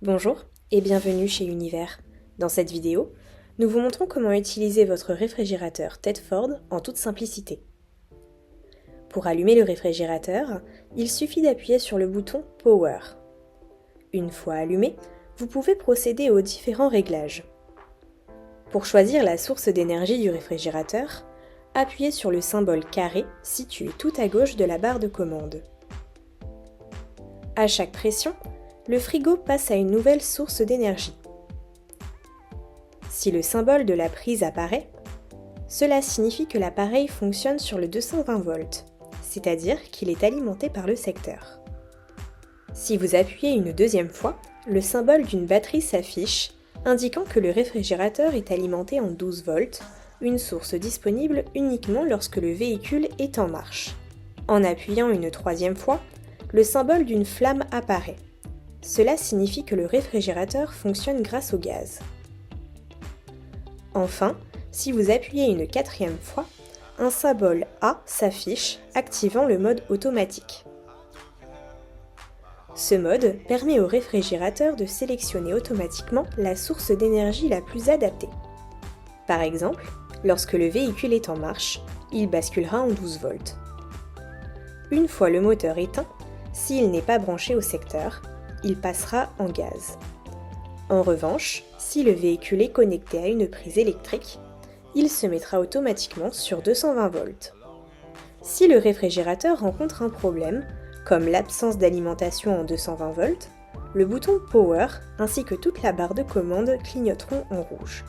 Bonjour et bienvenue chez Univers. Dans cette vidéo, nous vous montrons comment utiliser votre réfrigérateur Tedford en toute simplicité. Pour allumer le réfrigérateur, il suffit d'appuyer sur le bouton Power. Une fois allumé, vous pouvez procéder aux différents réglages. Pour choisir la source d'énergie du réfrigérateur, appuyez sur le symbole carré situé tout à gauche de la barre de commande. À chaque pression, le frigo passe à une nouvelle source d'énergie. Si le symbole de la prise apparaît, cela signifie que l'appareil fonctionne sur le 220 volts, c'est-à-dire qu'il est alimenté par le secteur. Si vous appuyez une deuxième fois, le symbole d'une batterie s'affiche, indiquant que le réfrigérateur est alimenté en 12 volts, une source disponible uniquement lorsque le véhicule est en marche. En appuyant une troisième fois, le symbole d'une flamme apparaît. Cela signifie que le réfrigérateur fonctionne grâce au gaz. Enfin, si vous appuyez une quatrième fois, un symbole A s'affiche, activant le mode automatique. Ce mode permet au réfrigérateur de sélectionner automatiquement la source d'énergie la plus adaptée. Par exemple, lorsque le véhicule est en marche, il basculera en 12 volts. Une fois le moteur éteint, s'il n'est pas branché au secteur, il passera en gaz. En revanche, si le véhicule est connecté à une prise électrique, il se mettra automatiquement sur 220 volts. Si le réfrigérateur rencontre un problème, comme l'absence d'alimentation en 220 volts, le bouton Power ainsi que toute la barre de commande clignoteront en rouge.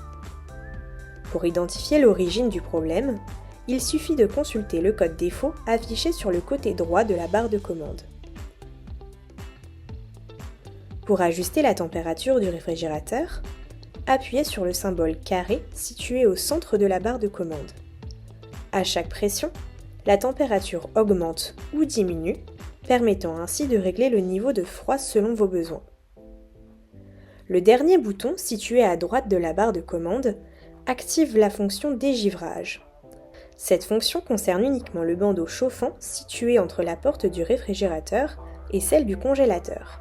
Pour identifier l'origine du problème, il suffit de consulter le code défaut affiché sur le côté droit de la barre de commande. Pour ajuster la température du réfrigérateur, appuyez sur le symbole carré situé au centre de la barre de commande. À chaque pression, la température augmente ou diminue, permettant ainsi de régler le niveau de froid selon vos besoins. Le dernier bouton situé à droite de la barre de commande active la fonction dégivrage. Cette fonction concerne uniquement le bandeau chauffant situé entre la porte du réfrigérateur et celle du congélateur.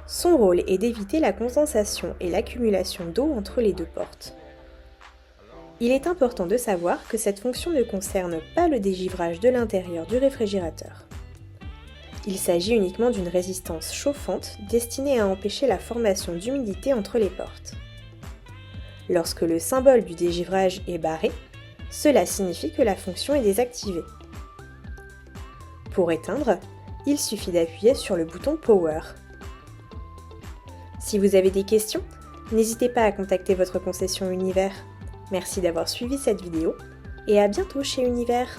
Son rôle est d'éviter la condensation et l'accumulation d'eau entre les deux portes. Il est important de savoir que cette fonction ne concerne pas le dégivrage de l'intérieur du réfrigérateur. Il s'agit uniquement d'une résistance chauffante destinée à empêcher la formation d'humidité entre les portes. Lorsque le symbole du dégivrage est barré, cela signifie que la fonction est désactivée. Pour éteindre, il suffit d'appuyer sur le bouton Power. Si vous avez des questions, n'hésitez pas à contacter votre concession Univers. Merci d'avoir suivi cette vidéo et à bientôt chez Univers.